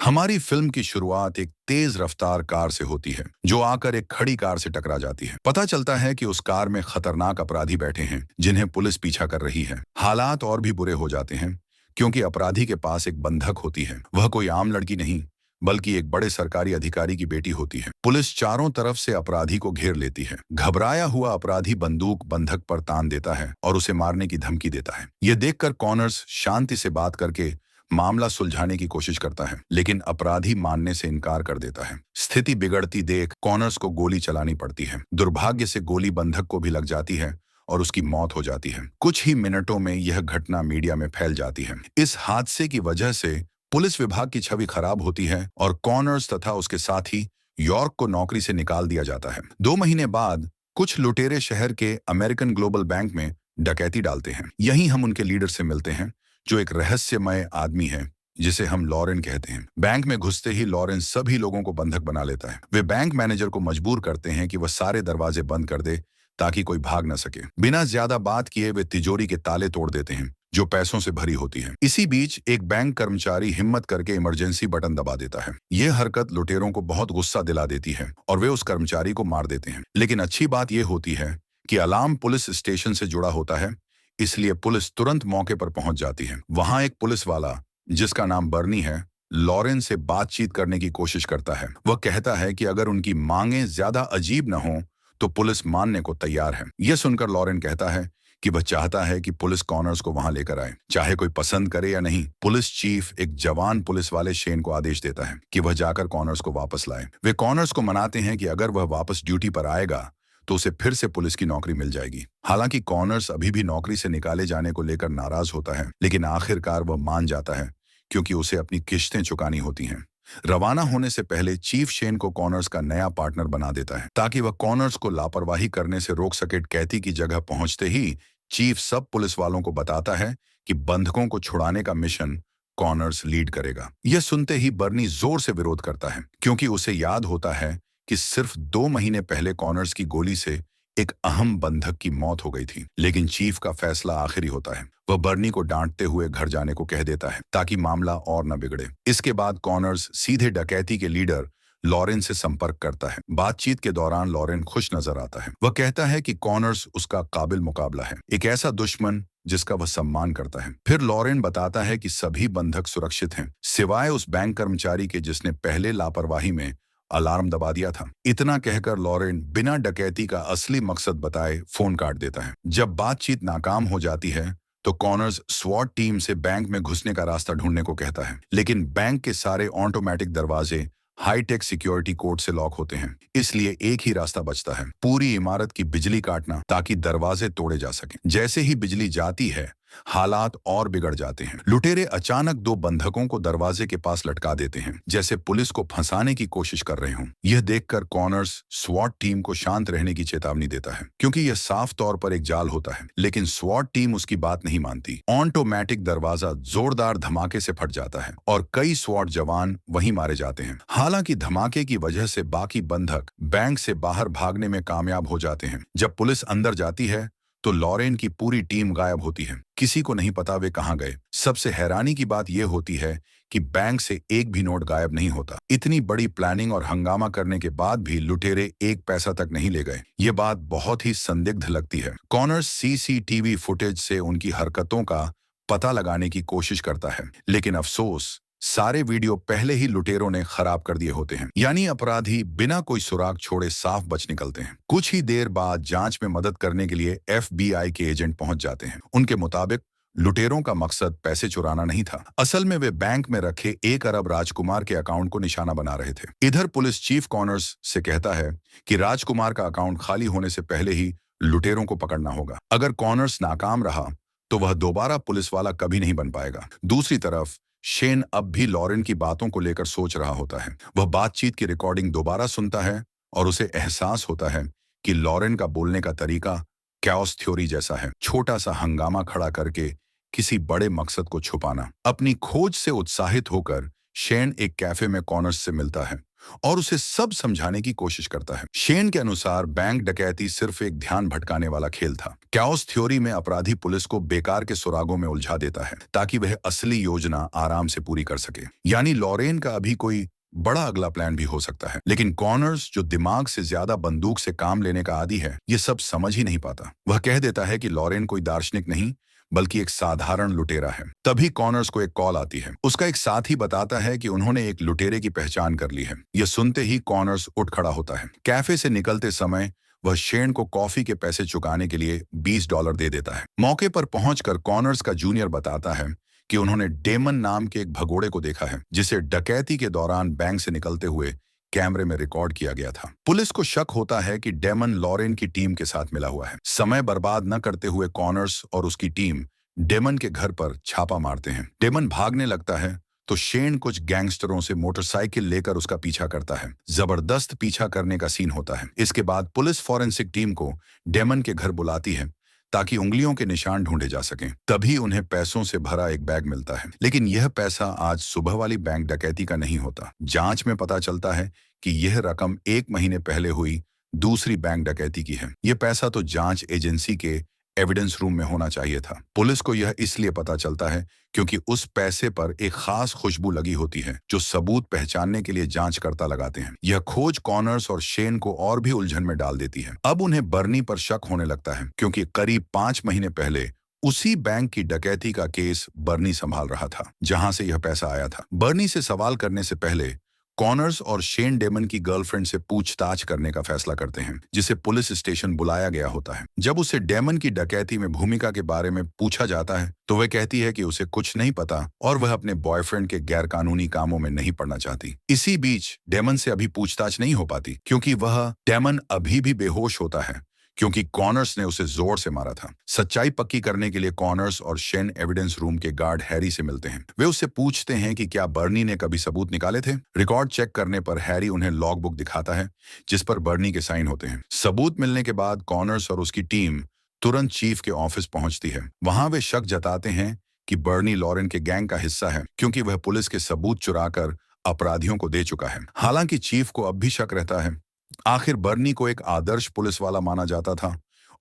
हमारी फिल्म की शुरुआत एक तेज रफ्तार कार से होती है जो आकर एक खड़ी कार से टकरा जाती है। पता चलता है कि उस कार में खतरनाक अपराधी बैठे हैं जिन्हें पुलिस पीछा कर रही है। हालात और भी बुरे हो जाते हैं क्योंकि अपराधी के पास एक बंधक होती है। वह कोई आम लड़की नहीं बल्कि एक बड़े सरकारी अधिकारी की बेटी होती है। पुलिस चारों तरफ से अपराधी को घेर लेती है। घबराया हुआ अपराधी बंदूक बंधक पर तान देता है और उसे मारने की धमकी देता है। यह देखकर कॉनर्स शांति से बात करके मामला सुलझाने की कोशिश करता है, लेकिन अपराधी मानने से इनकार कर देता है। स्थिति बिगड़ती देख कॉनर्स को गोली चलानी पड़ती है। दुर्भाग्य से गोली बंधक को भी लग जाती है और उसकी मौत हो जाती है। कुछ ही मिनटों में यह घटना मीडिया में फैल जाती है। इस हादसे की वजह से पुलिस विभाग की छवि खराब होती है और कॉनर्स तथा उसके साथी यॉर्क को नौकरी से निकाल दिया जाता है। 2 महीने बाद कुछ लुटेरे शहर के अमेरिकन ग्लोबल बैंक में डकैती डालते हैं। यहीं हम उनके लीडर से मिलते हैं जो एक रहस्यमय आदमी है जिसे हम लॉरेन कहते हैं। बैंक में घुसते ही लॉरेन सभी लोगों को बंधक बना लेता है। वे बैंक मैनेजर को मजबूर करते हैं कि वह सारे दरवाजे बंद कर दे ताकि कोई भाग न सके। बिना ज्यादा बात किए वे तिजोरी के ताले तोड़ देते हैं जो पैसों से भरी होती है। इसी बीच एक बैंक कर्मचारी हिम्मत करके इमरजेंसी बटन दबा देता है। यह हरकत लुटेरों को बहुत गुस्सा दिला देती है और वे उस कर्मचारी को मार देते हैं। लेकिन अच्छी बात यह होती है कि अलार्म पुलिस स्टेशन से जुड़ा होता है, इसलिए पुलिस तुरंत मौके पर पहुंच जाती है। वहां एक पुलिस वाला जिसका नाम बर्नी है लॉरेन से बातचीत करने की कोशिश करता है। वह कहता है कि अगर उनकी मांगें ज्यादा अजीब न हो तो पुलिस मानने को तैयार है। यह सुनकर लॉरेन कहता है कि वह चाहता है कि पुलिस कॉनर्स को वहां लेकर आए, चाहे कोई पसंद करे या नहीं। पुलिस चीफ एक जवान पुलिस वाले शेन को आदेश देता है कि वह जाकर कॉनर्स को वापस लाए। वे कॉनर्स को मनाते हैं कि अगर वह वापस ड्यूटी पर आएगा तो उसे फिर से पुलिस की नौकरी मिल जाएगी। हालांकि कॉनर्स अभी भी नौकरी से निकाले जाने को लेकर नाराज होता है, लेकिन आखिरकार वह मान जाता है क्योंकि उसे अपनी किश्तें चुकानी होती हैं। रवाना होने से पहले चीफ शेन को कॉनर्स का नया पार्टनर बना देता है ताकि वह कॉनर्स को लापरवाही करने से रोक सके। कैथी की जगह पहुंचते ही चीफ सब पुलिस वालों को बताता है कि बंधकों को छुड़ाने का मिशन कॉनर्स लीड करेगा। यह सुनते ही बर्नी जोर से विरोध करता है क्योंकि उसे याद होता है कि सिर्फ 2 महीने पहले कॉनर्स की गोली से एक अहम बंधक की मौत हो गई थी। लेकिन चीफ का फैसला आखिरी होता है। वह बर्नी को डांटते हुए घर जाने को कह देता है ताकि मामला और न बिगड़े। इसके बाद कॉनर्स सीधे डकैती के लीडर लॉरेन से संपर्क करता है। बातचीत के दौरान लॉरेन खुश नजर आता है। वह कहता है कि कॉनर्स उसका काबिल मुकाबला है, एक ऐसा दुश्मन जिसका वह सम्मान करता है। फिर लॉरेन बताता है कि सभी बंधक सुरक्षित हैं सिवाय उस बैंक कर्मचारी के जिसने पहले लापरवाही में अलार्म दबा दिया था। इतना कहकर लॉरेन बिना डकैती का असली मकसद बताए फोन काट देता है। जब बातचीत नाकाम हो जाती है तो कॉनर्स स्वॉट टीम से बैंक में घुसने का रास्ता ढूंढने को कहता है, लेकिन बैंक के सारे ऑटोमेटिक दरवाजे हाईटेक सिक्योरिटी कोड से लॉक होते हैं, इसलिए एक ही रास्ता बचता है, पूरी इमारत की बिजली काटना ताकि दरवाजे तोड़े जा सकें। जैसे ही बिजली जाती है हालात और बिगड़ जाते हैं। लुटेरे अचानक 2 बंधकों को दरवाजे के पास लटका देते हैं जैसे पुलिस को फंसाने की कोशिश कर रहे हों। यह देखकर कॉनर्स स्वॉट टीम को शांत रहने की चेतावनी देता है क्योंकि यह साफ तौर पर एक जाल होता है, लेकिन स्वॉट टीम उसकी बात नहीं मानती। ऑटोमेटिक दरवाजा जोरदार धमाके से फट जाता है और कई स्वॉट जवान वहीं मारे जाते हैं। हालांकि धमाके की वजह से बाकी बंधक बैंक से बाहर भागने में कामयाब हो जाते हैं। जब पुलिस अंदर जाती है तो लॉरेन की पूरी टीम गायब होती है। किसी को नहीं पता वे कहां गए। सबसे हैरानी की बात यह होती है कि बैंक से एक भी नोट गायब नहीं होता। इतनी बड़ी प्लानिंग और हंगामा करने के बाद भी लुटेरे एक पैसा तक नहीं ले गए। ये बात बहुत ही संदिग्ध लगती है। कॉनर्स सीसीटीवी फुटेज से उनकी हरकतों का पता लगाने की कोशिश करता है, लेकिन अफसोस सारे वीडियो पहले ही लुटेरों ने खराब कर दिए होते हैं। यानी अपराधी बिना कोई सुराग छोड़े साफ बच निकलते हैं। कुछ ही देर बाद जांच में मदद करने के लिए एफबीआई के एजेंट पहुंच जाते हैं। उनके मुताबिक लुटेरों का मकसद पैसे चुराना नहीं था। असल में वे बैंक में रखे 1 अरब राजकुमार के अकाउंट को निशाना बना रहे थे। इधर पुलिस चीफ कॉनर्स से कहता है कि राजकुमार का अकाउंट खाली होने से पहले ही लुटेरों को पकड़ना होगा। अगर कॉनर्स नाकाम रहा तो वह दोबारा पुलिस वाला कभी नहीं बन पाएगा। दूसरी तरफ शेन अब भी लॉरेन की बातों को लेकर सोच रहा होता है। वह बातचीत की रिकॉर्डिंग दोबारा सुनता है और उसे एहसास होता है कि लॉरेन का बोलने का तरीका कैओस थ्योरी जैसा है, छोटा सा हंगामा खड़ा करके किसी बड़े मकसद को छुपाना। अपनी खोज से उत्साहित होकर शेन एक कैफे में कॉनर्स से मिलता है। और उसे सब समझाने की कोशिश करता है। शेन के अनुसार बैंक डकैती सिर्फ एक ध्यान भटकाने वाला खेल था। कैओस थ्योरी में अपराधी पुलिस को बेकार के सुरागों में उलझा देता है ताकि वह असली योजना आराम से पूरी कर सके। यानी लॉरेन का अभी कोई बड़ा अगला प्लान भी हो सकता है, लेकिन कॉनर्स जो दिमाग से ज्यादा बंदूक से काम लेने का आदी है, ये सब समझ ही नहीं पाता। वह कह देता है कि लॉरेन कोई दार्शनिक नहीं बल्कि एक साधारण लुटेरा है। तभी कॉनर्स को एक कॉल आती है। उसका एक साथी बताता है कि उन्होंने एक लुटेरे की पहचान कर ली है। यह सुनते ही कॉनर्स उठ खड़ा होता है। कैफे से निकलते समय वह शेन को कॉफी के पैसे चुकाने के लिए $20 दे देता है। मौके पर पहुंचकर कॉनर्स का जूनियर बताता है कि उन्होंने डेमन नाम के एक भगोड़े को देखा है, जिसे डकैती के दौरान बैंक से निकलते हुए कैमरे में रिकॉर्ड किया गया था। पुलिस को शक होता है कि डेमन लॉरेन की टीम के साथ मिला हुआ है। समय बर्बाद न करते हुए कॉनर्स और उसकी टीम डेमन के घर पर छापा मारते हैं। डेमन भागने लगता है तो शेन कुछ गैंगस्टरों से मोटरसाइकिल लेकर उसका पीछा करता है। जबरदस्त पीछा करने का सीन होता है। इसके बाद पुलिस फॉरेंसिक टीम को डेमन के घर बुलाती है ताकि उंगलियों के निशान ढूंढे जा सकें। तभी उन्हें पैसों से भरा एक बैग मिलता है, लेकिन यह पैसा आज सुबह वाली बैंक डकैती का नहीं होता। जांच में पता चलता है कि यह रकम 1 महीने पहले हुई दूसरी बैंक डकैती की है। यह पैसा तो जांच एजेंसी के एविडेंस रूम में होना चाहिए था। पुलिस को यह इसलिए पता चलता है क्योंकि उस पैसे पर एक खास खुशबू लगी होती है जो सबूत पहचानने के लिए जांचकर्ता लगाते हैं। यह खोज कॉनर्स और शेन को और भी उलझन में डाल देती है। अब उन्हें बर्नी पर शक होने लगता है क्योंकि करीब 5 महीने पहले उसी बैंक की डकैती का केस बर्नी संभाल रहा था, जहां से यह पैसा आया था। बर्नी से सवाल करने से पहले कॉनर्स और शेन डेमन की गर्लफ्रेंड से पूछताछ करने का फैसला करते हैं, जिसे पुलिस स्टेशन बुलाया गया होता है। जब उसे डेमन की डकैती में भूमिका के बारे में पूछा जाता है तो वह कहती है कि उसे कुछ नहीं पता और वह अपने बॉयफ्रेंड के गैरकानूनी कामों में नहीं पड़ना चाहती। इसी बीच डेमन से अभी पूछताछ नहीं हो पाती क्योंकि डेमन अभी भी बेहोश होता है क्योंकि कॉनर्स ने उसे जोर से मारा था। सच्चाई पक्की करने के लिए कॉनर्स और शेन एविडेंस रूम के गार्ड हैरी से मिलते हैं। वे उससे पूछते हैं कि क्या बर्नी ने कभी सबूत निकाले थे। रिकॉर्ड चेक करने पर हैरी उन्हें लॉग बुक दिखाता है जिस पर बर्नी के साइन होते हैं। सबूत मिलने के बाद कॉनर्स और उसकी टीम तुरंत चीफ के ऑफिस पहुंचती है। वहां वे शक जताते हैं कि बर्नी लॉरेन के गैंग का हिस्सा है क्योंकि वह पुलिस के सबूत चुराकर अपराधियों को दे चुका है। हालांकि चीफ को अब भी शक रहता है। आखिर बर्नी को एक आदर्श पुलिस वाला माना जाता था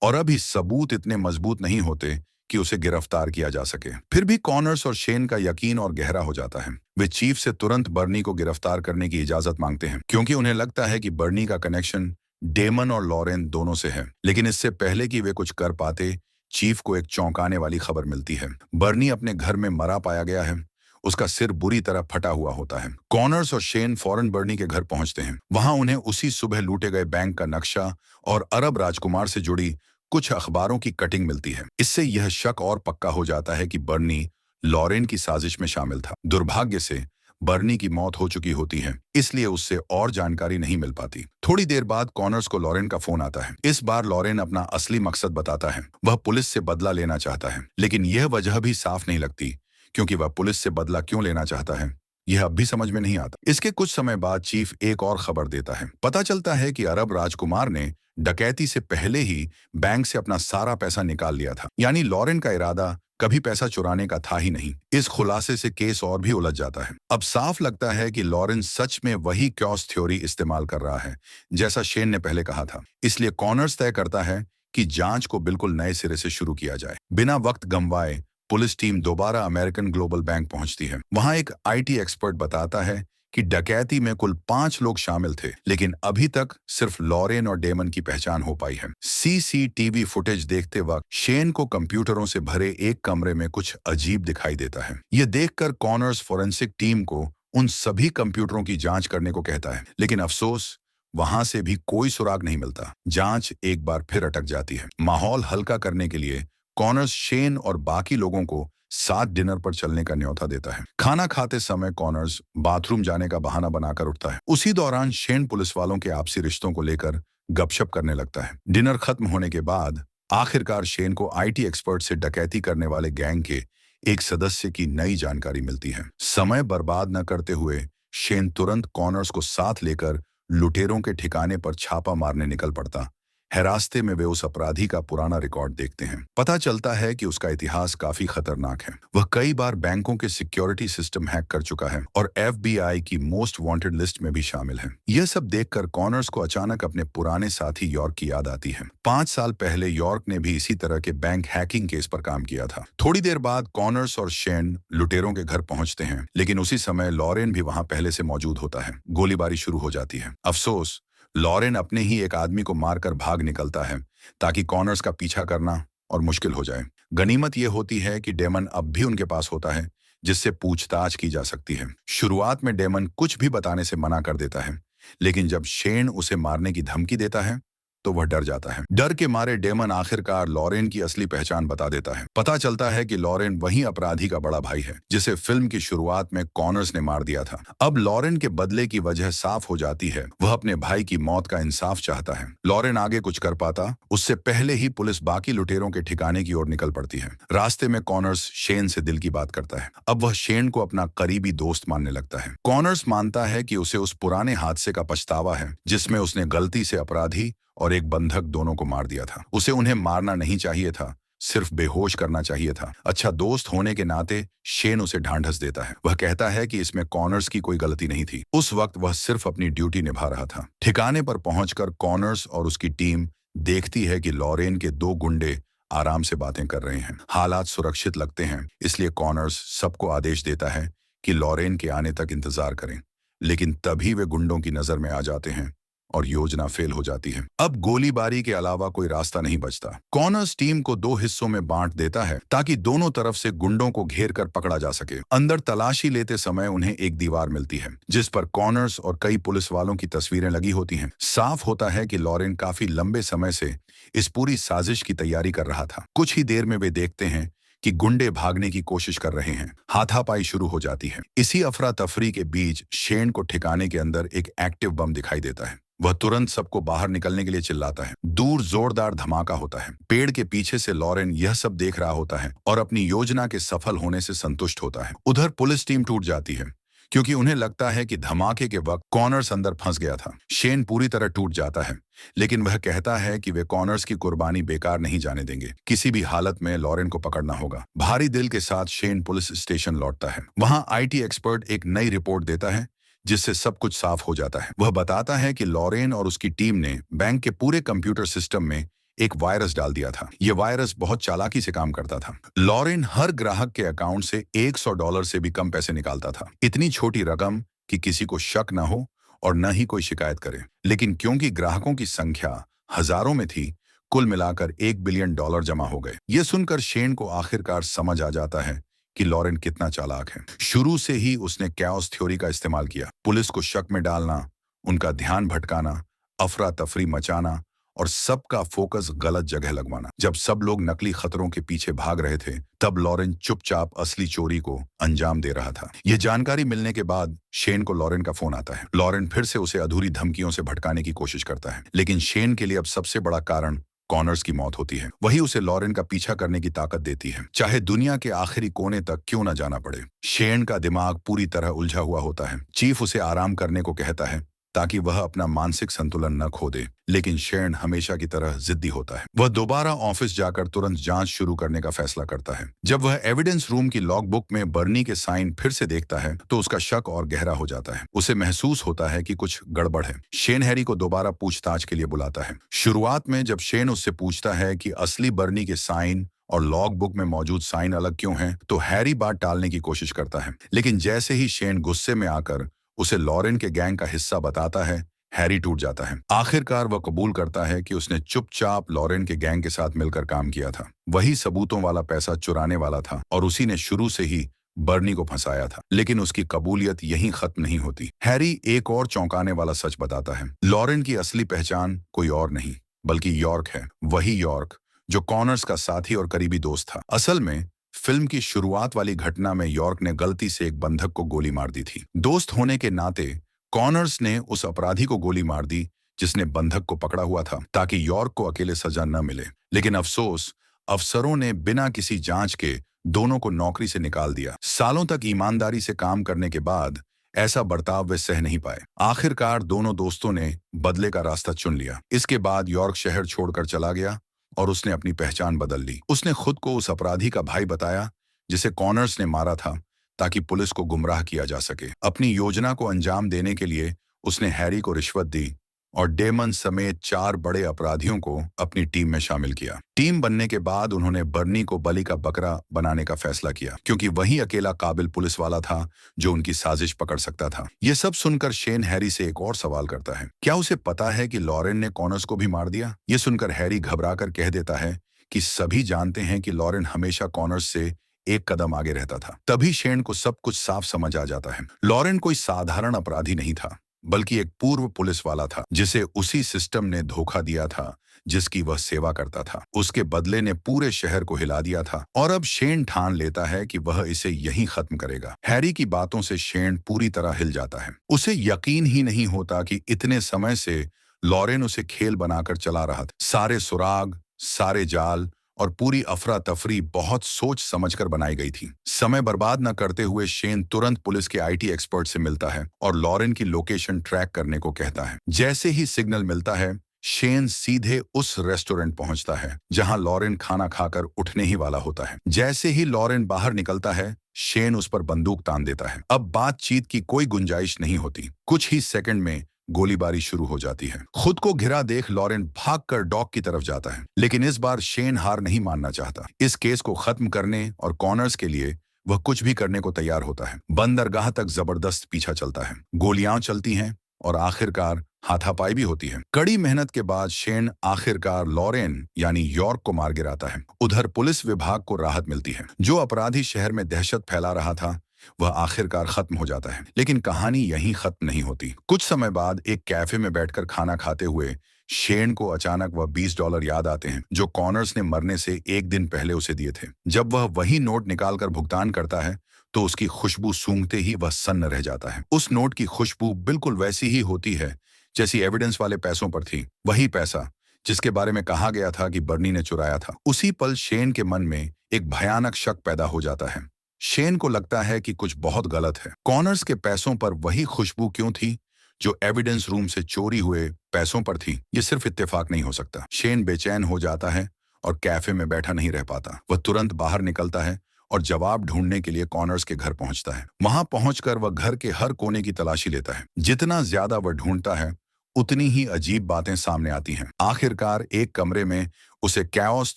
और अभी सबूत इतने मजबूत नहीं होते कि उसे गिरफ्तार किया जा सके। फिर भी कॉनर्स और शेन का यकीन और गहरा हो जाता है। वे चीफ से तुरंत बर्नी को गिरफ्तार करने की इजाजत मांगते हैं क्योंकि उन्हें लगता है कि बर्नी का कनेक्शन डेमन और लॉरेन दोनों से है। लेकिन इससे पहले कि वे कुछ कर पाते, चीफ को एक चौंकाने वाली खबर मिलती है। बर्नी अपने घर में मरा पाया गया है। उसका सिर बुरी तरह फटा हुआ होता है। कॉनर्स और शेन फौरन बर्नी के घर पहुंचते हैं। वहां उन्हें उसी सुबह लूटे गए बैंक का नक्शा और अरब राजकुमार से जुड़ी कुछ अखबारों की कटिंग मिलती है। इससे यह शक और पक्का हो जाता है कि बर्नी लॉरेन की साजिश में शामिल था। दुर्भाग्य से बर्नी की मौत हो चुकी होती है, इसलिए उससे और जानकारी नहीं मिल पाती। थोड़ी देर बाद कॉनर्स को लॉरेन का फोन आता है। इस बार लॉरेन अपना असली मकसद बताता है। वह पुलिस से बदला लेना चाहता है, लेकिन यह वजह भी साफ नहीं लगती क्योंकि वह पुलिस से बदला क्यों लेना चाहता है यह अब भी समझ में नहीं आता। इसके कुछ समय बाद चीफ एक और खबर देता है। पता चलता है कि अरब राजकुमार ने डकैती से पहले ही बैंक से अपना सारा पैसा निकाल लिया था। यानी लॉरेन का इरादा कभी पैसा चुराने का था ही नहीं। इस खुलासे से केस और भी उलझ जाता है। अब साफ लगता है कि लॉरेन सच में वही कैओस थ्योरी इस्तेमाल कर रहा है जैसा शेन ने पहले कहा था। इसलिए कॉनर्स तय करता है कि जांच को बिल्कुल नए सिरे से शुरू किया जाए। बिना वक्त गंवाए पुलिस टीम दोबारा अमेरिकन ग्लोबल बैंक पहुंचती है। वहां एक आईटी एक्सपर्ट बताता है कि डकैती में कुल 5 लोग शामिल थे, लेकिन अभी तक सिर्फ लॉरेन और डेमन की पहचान हो पाई है। सीसीटीवी फुटेज देखते वक्त शेन को कंप्यूटरों से भरे एक कमरे में कुछ अजीब दिखाई देता है। यह देखकर कॉनर्स फोरेंसिक टीम को उन सभी कंप्यूटरों की जांच करने को कहता है, लेकिन अफसोस वहां से भी कोई सुराग नहीं मिलता। जांच एक बार फिर अटक जाती है। माहौल हल्का करने के लिए कॉनर्स शेन और बाकी लोगों को साथ डिनर पर चलने का न्योता देता है। खाना खाते समय कॉनर्स बाथरूम जाने का बहाना बनाकर उठता है। उसी दौरान शेन पुलिस वालों के आपसी रिश्तों को लेकर गपशप करने लगता है। डिनर खत्म होने के बाद आखिरकार शेन को आईटी एक्सपर्ट से डकैती करने वाले गैंग के एक सदस्य की नई जानकारी मिलती है। समय बर्बाद न करते हुए शेन तुरंत कॉनर्स को साथ लेकर लुटेरों के ठिकाने पर छापा मारने निकल पड़ता है। रास्ते में वे उस अपराधी का पुराना रिकॉर्ड देखते हैं। पता चलता है कि उसका इतिहास काफी खतरनाक है। वह कई बार बैंकों के सिक्योरिटी सिस्टम हैक कर चुका है और FBI की मोस्ट वांटेड लिस्ट में भी शामिल है। यह सब देखकर कॉनर्स को अचानक अपने पुराने साथी यॉर्क की याद आती है। 5 साल पहले यॉर्क ने भी इसी तरह के बैंक हैकिंग केस पर काम किया था। थोड़ी देर बाद कॉनर्स और शेन लुटेरों के घर पहुंचते हैं, लेकिन उसी समय लॉरेन भी वहां पहले से मौजूद होता है। गोलीबारी शुरू हो जाती है। अफसोस, लॉरेन अपने ही एक आदमी को मारकर भाग निकलता है ताकि कॉनर्स का पीछा करना और मुश्किल हो जाए। गनीमत यह होती है कि डेमन अब भी उनके पास होता है, जिससे पूछताछ की जा सकती है। शुरुआत में डेमन कुछ भी बताने से मना कर देता है, लेकिन जब शेन उसे मारने की धमकी देता है तो वह डर जाता है। डर के मारे डेमन आखिरकार लॉरेन की असली पहचान बता देता है। पता चलता है कि लॉरेन वही अपराधी का बड़ा भाई है जिसे फिल्म की शुरुआत में कॉनर्स ने मार दिया था। अब लॉरेन के बदले की वजह साफ हो जाती है। वह अपने भाई की मौत का इंसाफ चाहता है। लॉरेन आगे कुछ कर पाता उससे पहले ही पुलिस बाकी लुटेरों के ठिकाने की ओर निकल पड़ती है। रास्ते में कॉनर्स शेन से दिल की बात करता है। अब वह शेन को अपना करीबी दोस्त मानने लगता है। कॉनर्स मानता है कि उसे उस पुराने हादसे का पछतावा है जिसमें उसने गलती से अपराधी और एक बंधक दोनों को मार दिया था। उसे उन्हें मारना नहीं चाहिए था, सिर्फ बेहोश करना चाहिए था। अच्छा दोस्त होने के नाते शेन उसे ढांढस देता है। वह कहता है कि इसमें कॉनर्स की कोई गलती नहीं थी। उस वक्त वह सिर्फ अपनी ड्यूटी निभा रहा था। ठिकाने पर पहुंचकर कॉनर्स और उसकी टीम देखती है कि लॉरेन के 2 गुंडे आराम से बातें कर रहे हैं। हालात सुरक्षित लगते हैं, इसलिए कॉनर्स सबको आदेश देता है कि लॉरेन के आने तक इंतजार करें। लेकिन तभी वे गुंडों की नजर में आ जाते हैं और योजना फेल हो जाती है। अब गोलीबारी के अलावा कोई रास्ता नहीं बचता। कॉनर्स टीम को 2 हिस्सों में बांट देता है ताकि दोनों तरफ से गुंडों को घेर कर पकड़ा जा सके। अंदर तलाशी लेते समय उन्हें एक दीवार मिलती है जिस पर कॉनर्स और कई पुलिस वालों की तस्वीरें लगी होती हैं। साफ होता है कि लॉरेन काफी लंबे समय से इस पूरी साजिश की तैयारी कर रहा था। कुछ ही देर में वे देखते हैं कि गुंडे भागने की कोशिश कर रहे हैं। हाथापाई शुरू हो जाती है। इसी अफरा तफरी के बीच शेन को ठिकाने के अंदर एक एक्टिव बम दिखाई देता है। वह तुरंत सबको बाहर निकलने के लिए चिल्लाता है। दूर जोरदार धमाका होता है। पेड़ के पीछे से लॉरेन यह सब देख रहा होता है और अपनी योजना के सफल होने से संतुष्ट होता है। उधर पुलिस टीम टूट जाती है क्योंकि उन्हें लगता है कि धमाके के वक्त कॉनर्स अंदर फंस गया था। शेन पूरी तरह टूट जाता है, लेकिन वह कहता है कि वे कॉनर्स की कुर्बानी बेकार नहीं जाने देंगे। किसी भी हालत में लॉरेन को पकड़ना होगा। भारी दिल के साथ शेन पुलिस स्टेशन लौटता है। वहां IT एक्सपर्ट एक नई रिपोर्ट देता है जिससे सब कुछ साफ हो जाता है। वह बताता है कि लॉरेन और उसकी टीम ने बैंक के पूरे कंप्यूटर सिस्टम में एक वायरस डाल दिया था। यह वायरस बहुत चालाकी से काम करता था। लॉरेन हर ग्राहक के अकाउंट से $100 से भी कम पैसे निकालता था। इतनी छोटी रकम कि किसी को शक न हो और न ही कोई शिकायत करे। लेकिन क्योंकि ग्राहकों की संख्या हजारों में थी, कुल मिलाकर $1 बिलियन जमा हो गए। यह सुनकर शेन को आखिरकार समझ आ जाता है कि लॉरेन कितना चालाक है। शुरू से ही उसने कैओस थ्योरी का इस्तेमाल किया। पुलिस को शक में डालना, उनका ध्यान भटकाना, अफरा तफरी मचाना और सबका फोकस गलत जगह लगवाना। जब सब लोग नकली खतरों के पीछे भाग रहे थे, तब लॉरेन चुपचाप असली चोरी को अंजाम दे रहा था। यह जानकारी मिलने के बाद शेन को लॉरेन का फोन आता है। लॉरेन फिर से उसे अधूरी धमकियों से भटकाने की कोशिश करता है, लेकिन शेन के लिए अब सबसे बड़ा कारण कॉनर्स की मौत होती है। वही उसे लॉरेन का पीछा करने की ताकत देती है, चाहे दुनिया के आखिरी कोने तक क्यों न जाना पड़े। शेन का दिमाग पूरी तरह उलझा हुआ होता है। चीफ उसे आराम करने को कहता है ताकि वह अपना मानसिक संतुलन न खो दे, लेकिन शेन हमेशा की तरह जिद्दी होता है। वह दोबारा ऑफिस जाकर तुरंत जांच शुरू करने का फैसला करता है। जब वह एविडेंस रूम की लॉगबुक में बर्नी के साइन फिर से देखता है तो उसका शक और गहरा हो जाता है। उसे महसूस होता है कि कुछ गड़बड़ है। शेन हैरी को दोबारा पूछताछ के लिए बुलाता है। शुरुआत में जब शेन उससे पूछता है कि असली बर्नी के साइन और लॉग बुक में मौजूद साइन अलग क्यों हैं, तो हैरी बात टालने की कोशिश करता है। लेकिन जैसे ही शेन गुस्से में आकर उसे लॉरेन के गैंग का हिस्सा बताता है, हैरी टूट जाता है। आखिरकार वह कबूल करता है कि उसने चुपचाप लॉरेन के गैंग के साथ मिलकर काम किया था। वही सबूतों वाला पैसा चुराने वाला था और उसी ने शुरू से ही बर्नी को फंसाया था। लेकिन उसकी कबूलियत यहीं खत्म नहीं होती। हैरी एक और चौंकाने वाला सच बताता है। लॉरेन की असली पहचान कोई और नहीं बल्कि यॉर्क है। वही यॉर्क जो कॉनर्स का साथी और करीबी दोस्त था। असल में फिल्म की शुरुआत वाली घटना में यॉर्क ने गलती से एक बंधक को गोली मार दी थी। दोस्त होने के नाते कॉनर्स ने उस अपराधी को गोली मार दी जिसने बंधक को पकड़ा हुआ था, ताकि यॉर्क को अकेले सजा न मिले। लेकिन अफसोस, अफसरों ने बिना किसी जांच के दोनों को नौकरी से निकाल दिया। सालों तक ईमानदारी से काम करने के बाद ऐसा बर्ताव वे सह नहीं पाए। आखिरकार दोनों दोस्तों ने बदले का रास्ता चुन लिया। इसके बाद यॉर्क शहर छोड़कर चला गया और उसने अपनी पहचान बदल ली। उसने खुद को उस अपराधी का भाई बताया जिसे कॉनर्स ने मारा था, ताकि पुलिस को गुमराह किया जा सके। अपनी योजना को अंजाम देने के लिए उसने हैरी को रिश्वत दी और डेमन समेत 4 बड़े अपराधियों को अपनी टीम में शामिल किया। टीम बनने के बाद उन्होंने बर्नी को बलि का बकरा बनाने का फैसला किया, क्योंकि वही अकेला काबिल पुलिस वाला था जो उनकी साजिश पकड़ सकता था। ये सब सुनकर शेन हैरी से एक और सवाल करता है, क्या उसे पता है कि लॉरेन ने कॉनर्स को भी मार दिया? ये सुनकर हैरी घबराकर कह देता है कि सभी जानते हैं कि लॉरेन हमेशा कॉनर्स से एक कदम आगे रहता था। तभी शेन को सब कुछ साफ समझ आ जाता है। लॉरेन कोई साधारण अपराधी नहीं था, बल्कि एक पूर्व पुलिस वाला था जिसे उसी सिस्टम ने धोखा दिया था जिसकी वह सेवा करता था। उसके बदले ने पूरे शहर को हिला दिया था और अब शेन ठान लेता है कि वह इसे यहीं खत्म करेगा। हैरी की बातों से शेन पूरी तरह हिल जाता है। उसे यकीन ही नहीं होता कि इतने समय से लॉरेन उसे खेल बनाकर चला रहा था। सारे सुराग, सारे जाल और पूरी अफरा तफरी बहुत सोच समझकर बनाई गई थी। समय बर्बाद न करते हुए शेन तुरंत पुलिस के आईटी एक्सपर्ट से मिलता है और लॉरेन की लोकेशन ट्रैक करने को कहता है। जैसे ही सिग्नल मिलता है, शेन सीधे उस रेस्टोरेंट पहुंचता है जहां लॉरेन खाना खाकर उठने ही वाला होता है। जैसे ही लॉरेन बाहर निकलता है, शेन उस पर बंदूक तान देता है। अब बातचीत की कोई गुंजाइश नहीं होती। कुछ ही सेकंड में गोलीबारी शुरू हो जाती है। खुद को घिरा देख लॉरेन भागकर डॉग की तरफ जाता है, लेकिन इस बार शेन हार नहीं मानना चाहता। इस केस को खत्म करने और कॉनर्स के लिए वह कुछ भी करने को तैयार होता है। बंदरगाह तक जबरदस्त पीछा चलता है, गोलियां चलती हैं और आखिरकार हाथापाई भी होती है। कड़ी मेहनत के बाद शेन आखिरकार लॉरेन यानी यॉर्क को मार गिराता है। उधर पुलिस विभाग को राहत मिलती है। जो अपराधी शहर में दहशत फैला रहा था, वह आखिरकार खत्म हो जाता है। लेकिन कहानी यहीं खत्म नहीं होती। कुछ समय बाद एक कैफे में बैठकर खाना खाते हुए शेन को अचानक वह $20 याद आते हैं जो कॉनर्स ने मरने से एक दिन पहले उसे दिए थे। जब वह वही नोट निकालकर भुगतान करता है तो उसकी खुशबू सूंघते ही वह सन्न रह जाता है। उस नोट की खुशबू बिल्कुल वैसी ही होती है जैसी एविडेंस वाले पैसों पर थी। वही पैसा जिसके बारे में कहा गया था कि बर्नी ने चुराया था। उसी पल शेन के मन में एक भयानक शक पैदा हो जाता है। शेन को लगता है कि कुछ बहुत गलत है। कॉनर्स के पैसों पर वही खुशबू क्यों थी जो एविडेंस रूम से चोरी हुए पैसों पर थी? ये सिर्फ इत्तेफाक नहीं हो सकता। शेन बेचैन हो जाता है और कैफे में बैठा नहीं रह पाता। वह तुरंत बाहर निकलता है और जवाब ढूंढने के लिए कॉनर्स के घर पहुंचता है। वहां पहुंचकर वह घर के हर कोने की तलाशी लेता है। जितना ज्यादा वह ढूंढता है, उतनी ही अजीब बातें सामने आती हैं। आखिरकार एक कमरे में उसे कैओस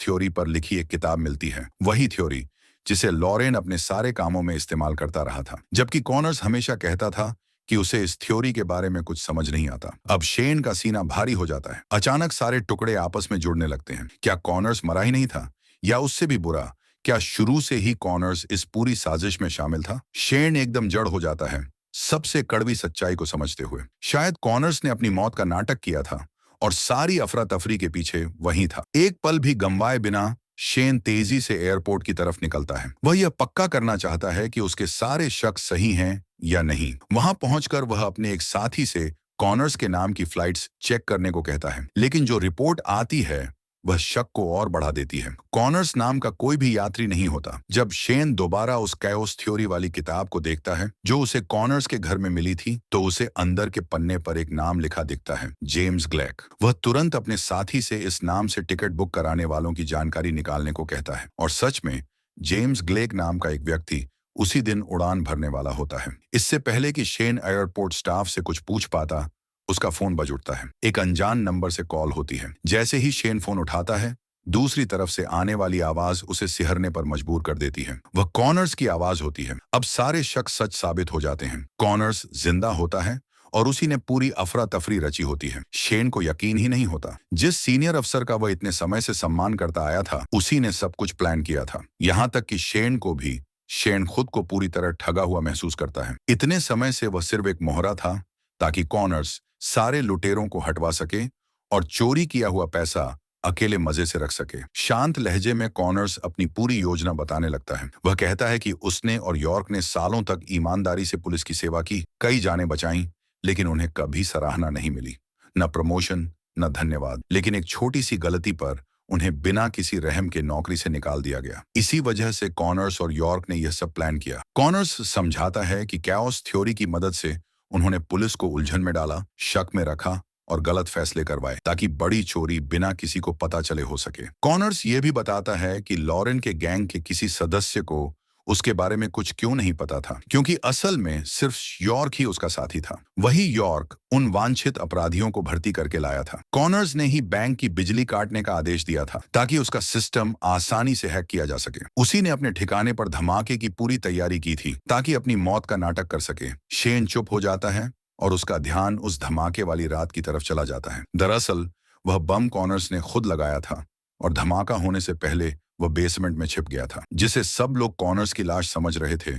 थ्योरी पर लिखी एक किताब मिलती है। वही थ्योरी जिसे लॉरेन अपने सारे कामों में इस्तेमाल करता रहा था, जबकि कॉनर्स हमेशा कहता था कि उसे इस थ्योरी के बारे में कुछ समझ नहीं आता। अब शेन का सीना भारी हो जाता है। अचानक सारे टुकड़े आपस में जुड़ने लगते हैं। क्या कॉनर्स मरा ही नहीं था? या उससे भी बुरा, क्या शुरू से ही कॉनर्स इस पूरी साजिश में शामिल था? शेन एकदम जड़ हो जाता है, सबसे कड़वी सच्चाई को समझते हुए। शायद कॉनर्स ने अपनी मौत का नाटक किया था और सारी अफरा तफरी के पीछे वही था। एक पल भी गंवाए बिना शेन तेजी से एयरपोर्ट की तरफ निकलता है। वह यह पक्का करना चाहता है कि उसके सारे शक सही हैं या नहीं। वहां पहुंचकर वह अपने एक साथी से कॉनर्स के नाम की फ्लाइट्स चेक करने को कहता है, लेकिन जो रिपोर्ट आती है वह शक को और बढ़ा देती है। कॉनर्स नाम का कोई भी यात्री नहीं होता। जब शेन दोबारा उस कैओस थ्योरी वाली किताब को देखता है जो उसे कॉनर्स के घर में मिली थी, तो उसे अंदर के पन्ने पर एक नाम लिखा दिखता है, जेम्स ग्लेक। वह तुरंत अपने साथी से इस नाम से टिकट बुक कराने वालों की जानकारी निकालने को कहता है और सच में जेम्स ग्लेक नाम का एक व्यक्ति उसी दिन उड़ान भरने वाला होता है। इससे पहले कि शेन एयरपोर्ट स्टाफ से कुछ पूछ पाता, उसका फोन बज उठता है। एक अनजान नंबर से कॉल होती है। जैसे ही शेन फोन उठाता है, दूसरी तरफ से आने वाली आवाज उसे सिहरने पर मजबूर कर देती है। वह कॉनर्स की आवाज होती है। अब सारे शक सच साबित हो जाते हैं। कॉनर्स जिंदा होता है और उसी ने पूरी अफरा तफरी रची होती है। शेन को यकीन ही नहीं होता। जिस सीनियर अफसर का वह इतने समय से सम्मान करता आया था, उसी ने सब कुछ प्लान किया था। यहाँ तक कि शेन खुद को पूरी तरह ठगा हुआ महसूस करता है। इतने समय से वह सिर्फ एक मोहरा था ताकि कॉनर्स सारे लुटेरों को हटवा सके और चोरी किया हुआ पैसा अकेले मजे से रख सके। शांत लहजे में कॉनर्स अपनी पूरी योजना बताने लगता है। वह कहता है कि उसने और यॉर्क ने सालों तक ईमानदारी से पुलिस की सेवा की, कई जानें बचाईं, लेकिन उन्हें कभी सराहना नहीं मिली, न प्रमोशन, न धन्यवाद। लेकिन एक छोटी सी गलती पर उन्हें बिना किसी रहम के नौकरी से निकाल दिया गया। इसी वजह से कॉनर्स और यॉर्क ने यह सब प्लान किया। कॉनर्स समझाता है कि कैओस थ्योरी की मदद से उन्होंने पुलिस को उलझन में डाला, शक में रखा और गलत फैसले करवाए ताकि बड़ी चोरी बिना किसी को पता चले हो सके। कॉनर्स ये भी बताता है कि लॉरेन के गैंग के किसी सदस्य को उसके बारे में कुछ क्यों नहीं पता था, क्योंकि असल में सिर्फ यॉर्क ही उसका साथी था। वही यॉर्क उन वांछित अपराधियों को भर्ती करके लाया था। कॉनर्स ने ही बैंक की बिजली काटने का आदेश दिया था ताकि उसका सिस्टम आसानी से हैक किया जा सके। उसी ने अपने ठिकाने पर धमाके की पूरी तैयारी की थी ताकि अपनी मौत का नाटक कर सके। शेन चुप हो जाता है और उसका ध्यान उस धमाके वाली रात की तरफ चला जाता है। दरअसल वह बम कॉनर्स ने खुद लगाया था और धमाका होने से पहले वह बेसमेंट में छिप गया था। जिसे सब लोग कॉनर्स की लाश समझ रहे थे,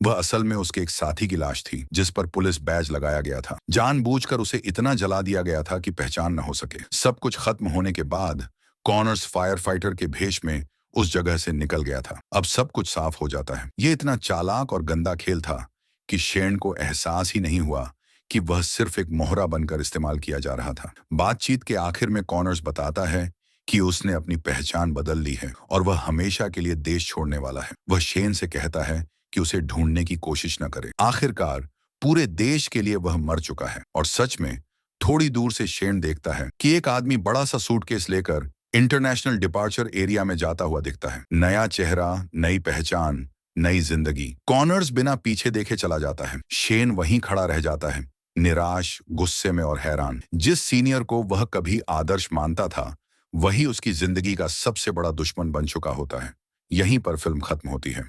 वह असल में उसके एक साथी की लाश थी जिस पर पुलिस बैज लगाया गया था। जानबूझकर उसे इतना जला दिया गया था कि पहचान न हो सके। सब कुछ खत्म होने के बाद कॉनर्स फायर फाइटर के भेष में उस जगह से निकल गया था। अब सब कुछ साफ हो जाता है। ये इतना चालाक और गंदा खेल था कि शेन को एहसास ही नहीं हुआ कि वह सिर्फ एक मोहरा बनकर इस्तेमाल किया जा रहा था। बातचीत के आखिर में कॉनर्स बताता है कि उसने अपनी पहचान बदल ली है और वह हमेशा के लिए देश छोड़ने वाला है। वह शेन से कहता है कि उसे ढूंढने की कोशिश न करे। आखिरकार पूरे देश के लिए वह मर चुका है। और सच में थोड़ी दूर से शेन देखता है कि एक आदमी बड़ा सा सूटकेस लेकर इंटरनेशनल डिपार्चर एरिया में जाता हुआ दिखता है। नया चेहरा, नई पहचान, नई जिंदगी। कॉनर्स बिना पीछे देखे चला जाता है। शेन वहीं खड़ा रह जाता है, निराश, गुस्से में और हैरान। जिस सीनियर को वह कभी आदर्श मानता था, वही उसकी जिंदगी का सबसे बड़ा दुश्मन बन चुका होता है। यहीं पर फिल्म खत्म होती है।